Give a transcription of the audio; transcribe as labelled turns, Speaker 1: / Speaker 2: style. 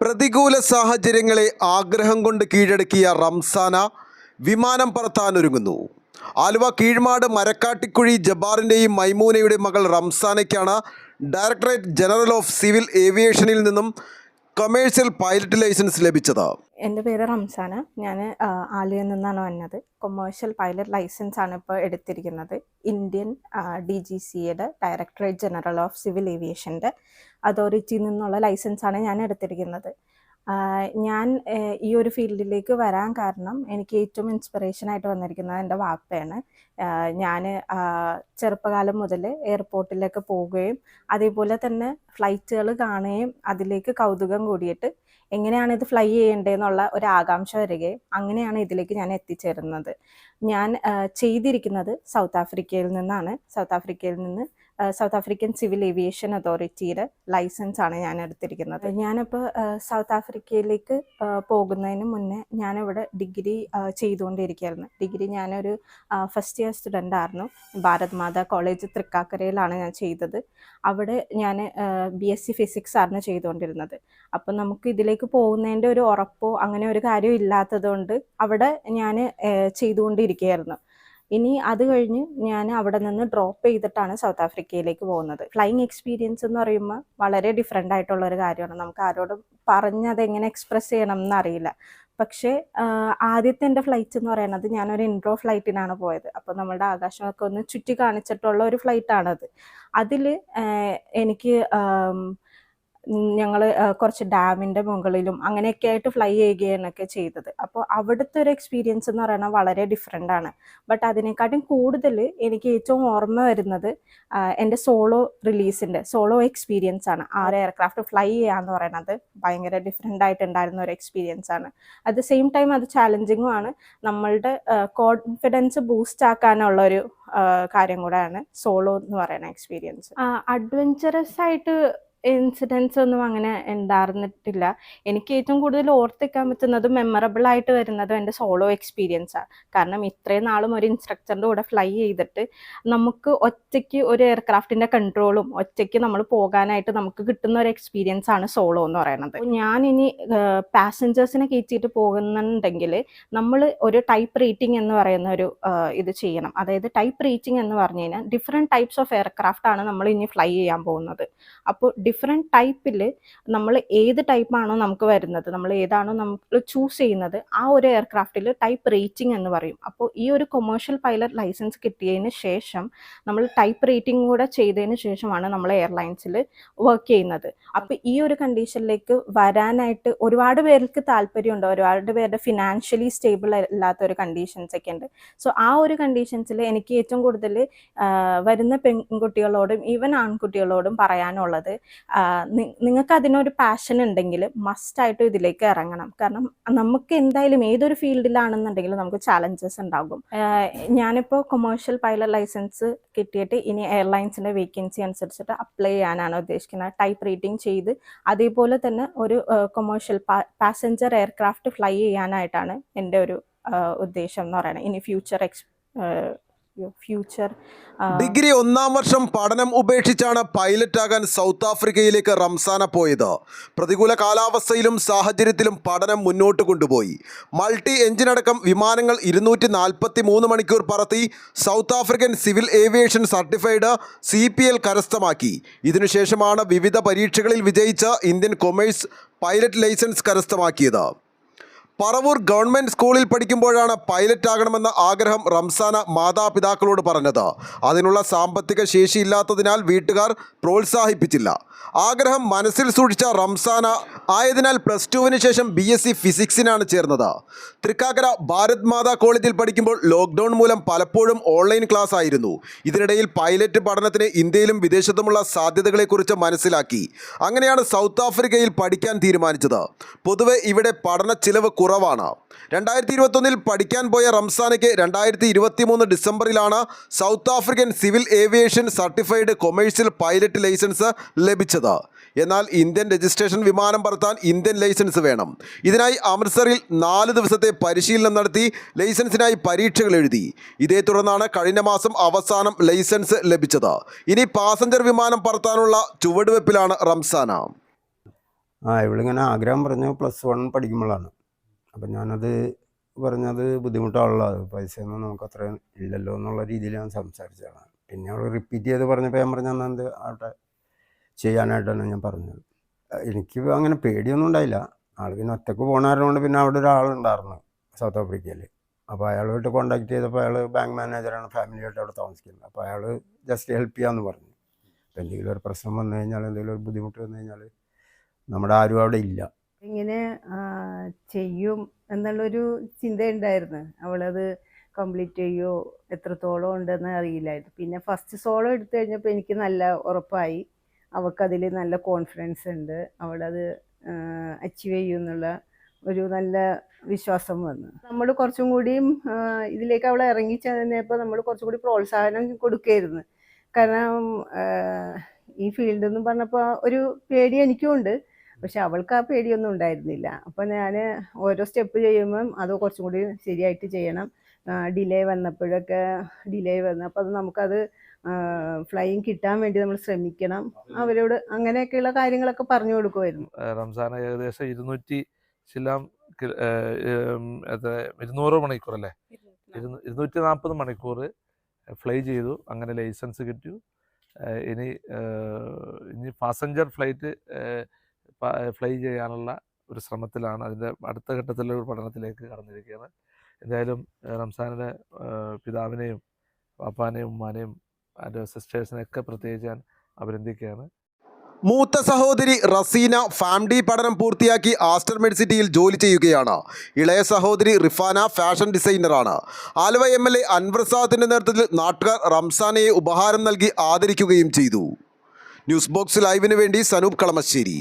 Speaker 1: പ്രതികൂല സാഹചര്യങ്ങളെ ആഗ്രഹം കൊണ്ട് കീഴടക്കിയ റംസാന വിമാനം പറത്താനൊരുങ്ങുന്നു. ആലുവ കീഴ്മാട് മരക്കാട്ടിക്കുഴി ജബ്ബാറിൻ്റെയും മൈമൂനയുടെയും മകൾ റംസാനയ്ക്കാണ് ഡയറക്ടറേറ്റ് ജനറൽ ഓഫ് സിവിൽ ഏവിയേഷനിൽ നിന്നും കൊമേഴ്സ്യൽ പൈലറ്റ് ലൈസൻസ് ലഭിച്ചത്.
Speaker 2: എൻ്റെ പേര് റംസാന. ഞാൻ ആലുവയിൽ നിന്നാണ് വന്നത്. കൊമേഴ്ഷ്യൽ പൈലറ്റ് ലൈസൻസ് ആണ് ഇപ്പോൾ എടുത്തിരിക്കുന്നത്. ഇന്ത്യൻ DGCAയുടെ ഡയറക്ടറേറ്റ് ജനറൽ ഓഫ് സിവിൽ ഏവിയേഷൻ്റെ അതോറിറ്റിയിൽ നിന്നുള്ള ലൈസൻസാണ് ഞാൻ എടുത്തിരിക്കുന്നത്. ഞാൻ ഈ ഒരു ഫീൽഡിലേക്ക് വരാൻ കാരണം എനിക്ക് ഏറ്റവും ഇൻസ്പിറേഷനായിട്ട് വന്നിരിക്കുന്നത് എൻ്റെ വാപ്പയാണ്. ഞാൻ ചെറുപ്പകാലം മുതൽ എയർപോർട്ടിലേക്ക് പോവുകയും അതേപോലെ തന്നെ ഫ്ലൈറ്റുകൾ കാണുകയും അതിലേക്ക് കൗതുകം കൂടിയിട്ട് എങ്ങനെയാണ് ഇത് ഫ്ലൈ ചെയ്യേണ്ടതെന്നുള്ള ഒരു ആകാംക്ഷ വരികയും അങ്ങനെയാണ് ഇതിലേക്ക് ഞാൻ എത്തിച്ചേരുന്നത്. ഞാൻ ചെയ്തിരിക്കുന്നത് സൗത്ത് ആഫ്രിക്കയിൽ നിന്നാണ്. സൗത്ത് ആഫ്രിക്കൻ സിവിൽ ഏവിയേഷൻ അതോറിറ്റിയുടെ ലൈസൻസാണ് ഞാൻ എടുത്തിരിക്കുന്നത്. ഞാനിപ്പോൾ സൗത്ത് ആഫ്രിക്കയിലേക്ക് പോകുന്നതിന് മുന്നേ ഞാനിവിടെ ഡിഗ്രി ചെയ്തുകൊണ്ടിരിക്കുകയായിരുന്നു. ഡിഗ്രി ഞാനൊരു ഫസ്റ്റ് ഇയർ സ്റ്റുഡൻ്റ് ആയിരുന്നു. ഭാരത് മാതാ കോളേജ് തൃക്കാക്കരയിലാണ് ഞാൻ ചെയ്തത്. അവിടെ ഞാൻ BSc ഫിസിക്സ് ആയിരുന്നു ചെയ്തുകൊണ്ടിരുന്നത്. അപ്പം നമുക്ക് ഇതിലേക്ക് പോകുന്നതിൻ്റെ ഒരു ഉറപ്പോ അങ്ങനെ ഒരു കാര്യം ഇല്ലാത്തത് കൊണ്ട് അവിടെ ഞാൻ ചെയ്തുകൊണ്ടിരിക്കുകയായിരുന്നു. ഇനി അത് കഴിഞ്ഞ് ഞാൻ അവിടെ നിന്ന് ഡ്രോപ്പ് ചെയ്തിട്ടാണ് സൗത്ത് ആഫ്രിക്കയിലേക്ക് പോകുന്നത്. ഫ്ലൈയിങ് എക്സ്പീരിയൻസ് എന്ന് പറയുമ്പോൾ വളരെ ഡിഫറെൻ്റ് ആയിട്ടുള്ള ഒരു കാര്യമാണ്. നമുക്ക് ആരോടും പറഞ്ഞത് എങ്ങനെ എക്സ്പ്രസ് ചെയ്യണം എന്നറിയില്ല. പക്ഷേ ആദ്യത്തെ എൻ്റെ ഫ്ലൈറ്റ് എന്ന് പറയുന്നത് ഞാനൊരു ഇൻട്രോ ഫ്ലൈറ്റിനാണ് പോയത്. അപ്പോൾ നമ്മളുടെ ആകാശമൊക്കെ ഒന്ന് ചുറ്റി കാണിച്ചിട്ടുള്ള ഒരു ഫ്ലൈറ്റാണത്. അതിൽ എനിക്ക് ഞങ്ങൾ കുറച്ച് ഡാമിൻ്റെ മുകളിലും അങ്ങനെയൊക്കെ ആയിട്ട് ഫ്ലൈ ചെയ്യുകയാണൊക്കെ ചെയ്തത്. അപ്പോൾ അവിടുത്തെ ഒരു എക്സ്പീരിയൻസ് എന്ന് പറയുന്നത് വളരെ ഡിഫറെൻ്റ് ആണ്. ബട്ട് അതിനെക്കാട്ടും കൂടുതൽ എനിക്ക് ഏറ്റവും ഓർമ്മ വരുന്നത് എൻ്റെ സോളോ എക്സ്പീരിയൻസ് ആണ്. ആ ഒരു എയർക്രാഫ്റ്റ് ഫ്ലൈ ചെയ്യാന്ന് പറയുന്നത് ഭയങ്കര ഡിഫറെൻ്റ് ആയിട്ടുണ്ടായിരുന്ന ഒരു എക്സ്പീരിയൻസ് ആണ്. അറ്റ് ദ സെയിം ടൈം അത് ചാലഞ്ചിങ്ങും ആണ്. നമ്മളുടെ കോൺഫിഡൻസ് ബൂസ്റ്റ് ആക്കാനുള്ളൊരു കാര്യം കൂടെയാണ് സോളോ എന്ന് പറയുന്ന എക്സ്പീരിയൻസ്. അഡ്വെഞ്ചറസ് ആയിട്ട് ഇൻസിഡൻസ് ഒന്നും അങ്ങനെ ഉണ്ടായിരുന്നിട്ടില്ല. എനിക്ക് ഏറ്റവും കൂടുതൽ ഓർത്തിക്കാൻ പറ്റുന്നത് മെമ്മറബിൾ ആയിട്ട് വരുന്നതും എൻ്റെ സോളോ എക്സ്പീരിയൻസാണ്. കാരണം ഇത്രയും നാളും ഒരു ഇൻസ്ട്രക്ടറിൻ്റെ കൂടെ ഫ്ലൈ ചെയ്തിട്ട് നമുക്ക് ഒറ്റയ്ക്ക് ഒരു എയർക്രാഫ്റ്റിൻ്റെ കൺട്രോളും ഒറ്റയ്ക്ക് നമ്മൾ പോകാനായിട്ട് നമുക്ക് കിട്ടുന്ന ഒരു എക്സ്പീരിയൻസ് ആണ് സോളോ എന്ന് പറയുന്നത്. ഞാനിനി പാസഞ്ചേഴ്സിനെ കയറ്റിയിട്ട് പോകുന്നുണ്ടെങ്കിൽ നമ്മൾ ഒരു ടൈപ്പ് റേറ്റിംഗ് എന്ന് പറയുന്ന ഒരു ഇത് ചെയ്യണം. അതായത് ടൈപ്പ് റേറ്റിംഗ് എന്ന് പറഞ്ഞു കഴിഞ്ഞാൽ ഡിഫറെൻറ്റ് ടൈപ്സ് ഓഫ് എയർക്രാഫ്റ്റ് ആണ് നമ്മൾ ഇനി ഫ്ലൈ ചെയ്യാൻ പോകുന്നത്. അപ്പോൾ ഡിഫറെൻറ്റ് ടൈപ്പിൽ നമ്മൾ ഏത് ടൈപ്പാണോ നമുക്ക് വരുന്നത്, നമ്മൾ ഏതാണോ നമ്മൾ ചൂസ് ചെയ്യുന്നത്, ആ ഒരു എയർക്രാഫ്റ്റിൽ ടൈപ്പ് റേറ്റിംഗ് എന്ന് പറയും. അപ്പോൾ ഈ ഒരു കൊമേഴ്ഷ്യൽ പൈലറ്റ് ലൈസൻസ് കിട്ടിയതിന് ശേഷം നമ്മൾ ടൈപ്പ് റേറ്റിംഗ് കൂടെ ചെയ്തതിന് ശേഷമാണ് നമ്മൾ എയർലൈൻസിൽ വർക്ക് ചെയ്യുന്നത്. അപ്പോൾ ഈ ഒരു കണ്ടീഷനിലേക്ക് വരാനായിട്ട് ഒരുപാട് പേർക്ക് താല്പര്യമുണ്ട്. ഒരുപാട് പേരുടെ ഫിനാൻഷ്യലി സ്റ്റേബിൾ അല്ലാത്ത ഒരു കണ്ടീഷൻസ് ഒക്കെ ഉണ്ട്. സോ ആ ഒരു കണ്ടീഷൻസിൽ എനിക്ക് ഏറ്റവും കൂടുതൽ വരുന്ന പെൺകുട്ടികളോടും ഈവൻ ആൺകുട്ടികളോടും പറയാനുള്ളത്, നിങ്ങൾക്ക് അതിനൊരു പാഷൻ ഉണ്ടെങ്കിൽ മസ്റ്റായിട്ടും ഇതിലേക്ക് ഇറങ്ങണം. കാരണം നമുക്ക് എന്തായാലും ഏതൊരു ഫീൽഡിലാണെന്നുണ്ടെങ്കിലും നമുക്ക് ചാലഞ്ചസ് ഉണ്ടാകും. ഞാനിപ്പോൾ കൊമേഴ്ഷ്യൽ പൈലറ്റ് ലൈസൻസ് കിട്ടിയിട്ട് ഇനി എയർലൈൻസിൻ്റെ വേക്കൻസി അനുസരിച്ചിട്ട് അപ്ലൈ ചെയ്യാനാണ് ഉദ്ദേശിക്കുന്നത്. ടൈപ്പ് റേറ്റിംഗ് ചെയ്ത് അതേപോലെ തന്നെ ഒരു കൊമേഴ്ഷ്യൽ പാസഞ്ചർ എയർക്രാഫ്റ്റ് ഫ്ലൈ ചെയ്യാനായിട്ടാണ് എൻ്റെ ഒരു ഉദ്ദേശം എന്ന് പറയുന്നത്. ഇനി ഫ്യൂച്ചർ
Speaker 1: ഡിഗ്രി 1-ാം വർഷം പഠനം ഉപേക്ഷിച്ചാണ് പൈലറ്റ് ആകാൻ സൗത്ത് ആഫ്രിക്കയിലേക്ക് റംസാന പോയത്. പ്രതികൂല കാലാവസ്ഥയിലും സാഹചര്യത്തിലും പഠനം മുന്നോട്ട് കൊണ്ടുപോയി. മൾട്ടി എഞ്ചിൻ അടക്കം വിമാനങ്ങൾ 243 മണിക്കൂർ പറത്തി south African civil aviation certified CPL കരസ്ഥമാക്കി. ഇതിനുശേഷമാണ് വിവിധ പരീക്ഷകളിൽ വിജയിച്ച ഇന്ത്യൻ കൊമേഴ്സ് പൈലറ്റ് ലൈസൻസ് കരസ്ഥമാക്കിയത്. പറവൂർ ഗവൺമെൻറ് സ്കൂളിൽ പഠിക്കുമ്പോഴാണ് പൈലറ്റ് ആകണമെന്ന ആഗ്രഹം റംസാന മാതാപിതാക്കളോട് പറഞ്ഞത്. അതിനുള്ള സാമ്പത്തിക ശേഷിയില്ലാത്തതിനാൽ വീട്ടുകാർ പ്രോത്സാഹിപ്പിച്ചില്ല. ആഗ്രഹം മനസ്സിൽ സൂക്ഷിച്ച റംസാന ആയതിനാൽ +2-ന് ശേഷം BSc ഫിസിക്സിനാണ് ചേർന്നത്. തൃക്കാക്കര ഭാരത് മാതാ കോളേജിൽ പഠിക്കുമ്പോൾ ലോക്ക്ഡൗൺ മൂലം പലപ്പോഴും ഓൺലൈൻ ക്ലാസ് ആയിരുന്നു. ഇതിനിടയിൽ പൈലറ്റ് പഠനത്തിന് ഇന്ത്യയിലും വിദേശത്തുമുള്ള സാധ്യതകളെക്കുറിച്ച് മനസ്സിലാക്കി. അങ്ങനെയാണ് സൗത്ത് ആഫ്രിക്കയിൽ പഠിക്കാൻ തീരുമാനിച്ചത്. പൊതുവെ ഇവിടെ പഠന ചിലവ് കുറവാണ്. 2021 പഠിക്കാൻ പോയ റംസാനയ്ക്ക് 2023 ഡിസംബറിലാണ് South African civil aviation certified commercial pilot licence ലഭിച്ചത്. എന്നാൽ ഇന്ത്യൻ രജിസ്ട്രേഷൻ വിമാനം പറത്താൻ ഇന്ത്യൻ ലൈസൻസ് വേണം. ഇതിനായി അമൃത്സറിൽ 4 ദിവസത്തെ പരിശീലനം നടത്തി ലൈസൻസിനായി പരീക്ഷകൾ എഴുതി. ഇതേ തുടർന്നാണ് കഴിഞ്ഞ മാസം അവസാനം ലൈസൻസ് ലഭിച്ചത്. ഇനി പാസഞ്ചർ വിമാനം പറത്താനുള്ള ചുവടുവെപ്പിലാണ് റംസാന.
Speaker 3: ഇവളിങ്ങനെ ആഗ്രഹം പറഞ്ഞു +1 പഠിക്കുമ്പോഴാണ്. അപ്പം ഞാനത് പറഞ്ഞത് ബുദ്ധിമുട്ടാണല്ലോ, അത് പൈസയൊന്നും നമുക്ക് അത്രയും ഇല്ലല്ലോ എന്നുള്ള രീതിയിൽ ഞാൻ സംസാരിച്ചതാണ്. പിന്നെ അവൾ റിപ്പീറ്റ് ചെയ്ത് പറഞ്ഞപ്പോൾ ഞാൻ പറഞ്ഞു എന്നാൽ എന്ത് ആട്ടെ ചെയ്യാനായിട്ടാണ് ഞാൻ പറഞ്ഞത്. എനിക്ക് അങ്ങനെ പേടിയൊന്നും ഉണ്ടായില്ല. ആൾ പിന്നെ ഒറ്റക്ക് പോകണമായതുകൊണ്ട് പിന്നെ അവിടെ ഒരാളുണ്ടായിരുന്നു സൗത്ത് ആഫ്രിക്കയിൽ. അപ്പോൾ അയാളുമായിട്ട് കോൺടാക്ട് ചെയ്തപ്പോൾ അയാൾ ബാങ്ക് മാനേജറാണ്, ഫാമിലിയായിട്ട് അവിടെ താമസിക്കുന്നത്. അപ്പോൾ അയാൾ ജസ്റ്റ് ഹെൽപ്പ് ചെയ്യാമെന്ന് പറഞ്ഞു. അപ്പോൾ എന്തെങ്കിലും ഒരു പ്രശ്നം വന്നു കഴിഞ്ഞാൽ, എന്തെങ്കിലും ഒരു ബുദ്ധിമുട്ട് വന്നു കഴിഞ്ഞാൽ നമ്മുടെ ആരും അവിടെ ഇല്ല.
Speaker 4: ഇങ്ങനെ ചെയ്യും എന്നുള്ളൊരു ചിന്തയുണ്ടായിരുന്നു. അവളത് കംപ്ലീറ്റ് ചെയ്യുമോ എത്രത്തോളം ഉണ്ടെന്ന് അറിയില്ലായിരുന്നു. പിന്നെ ഫസ്റ്റ് സോളോ എടുത്തു കഴിഞ്ഞപ്പോൾ എനിക്ക് നല്ല ഉറപ്പായി, അവൾക്കതിൽ നല്ല കോൺഫിഡൻസ് ഉണ്ട്, അവളത് അച്ചീവ് ചെയ്യും എന്നുള്ള ഒരു നല്ല വിശ്വാസം വന്നു. നമ്മൾ കുറച്ചും കൂടിയും ഇതിലേക്ക് അവൾ ഇറങ്ങി ചെന്നപ്പോൾ നമ്മൾ കുറച്ചും കൂടി പ്രോത്സാഹനം കൊടുക്കുകയായിരുന്നു. കാരണം ഈ ഫീൽഡ് എന്ന് പറഞ്ഞപ്പോൾ ഒരു പേടി എനിക്കും ഉണ്ട്, പക്ഷെ അവൾക്ക് ആ പേടിയൊന്നും ഉണ്ടായിരുന്നില്ല. അപ്പം ഞാൻ ഓരോ സ്റ്റെപ്പ് ചെയ്യുമ്പം അത് കുറച്ചും കൂടി ശരിയായിട്ട് ചെയ്യണം. ഡിലേ വന്നപ്പോഴൊക്കെ അപ്പോൾ അത് നമുക്കത് ഫ്ലൈയിങ് കിട്ടാൻ വേണ്ടി നമ്മൾ ശ്രമിക്കണം, അവരോട് അങ്ങനെയൊക്കെയുള്ള കാര്യങ്ങളൊക്കെ പറഞ്ഞു കൊടുക്കുമായിരുന്നു.
Speaker 5: റംസാന ഏകദേശം 200 മണിക്കൂർ അല്ലേ, 240 മണിക്കൂർ ഫ്ലൈ ചെയ്തു. അങ്ങനെ ലൈസൻസ് കിട്ടി. ഇനി പാസഞ്ചർ ഫ്ലൈറ്റ് ഫ്ലൈ ചെയ്യാനുള്ള ഒരു ശ്രമത്തിലാണ്. അതിൻ്റെ അടുത്ത ഘട്ടത്തിലുള്ള ഒരു പഠനത്തിലേക്ക് കടന്നിരിക്കുകയാണ്. എന്തായാലും റംസാനിൻ്റെ പിതാവിനെയും പാപ്പാനെയും ഉമ്മാനെയും അതിൻ്റെ സിസ്റ്റേഴ്സിനെയൊക്കെ പ്രത്യേകിച്ച് ഞാൻ അഭിനന്ദിക്കുകയാണ്.
Speaker 1: മൂത്ത സഹോദരി റസീന ഫാമിലി പഠനം പൂർത്തിയാക്കി ആസ്റ്റർ മെഡിസിറ്റിയിൽ ജോലി ചെയ്യുകയാണ്. ഇളയ സഹോദരി റിഫാന ഫാഷൻ ഡിസൈനറാണ്. ആലുവ MLA അൻവർ സാദിൻ്റെ നേതൃത്വത്തിൽ നാട്ടുകാർ റംസാനയെ ഉപഹാരം നൽകി ആദരിക്കുകയും ചെയ്തു. ന്യൂസ് ബോക്സ് ലൈവിന് വേണ്ടി സനൂപ് കളമശ്ശേരി.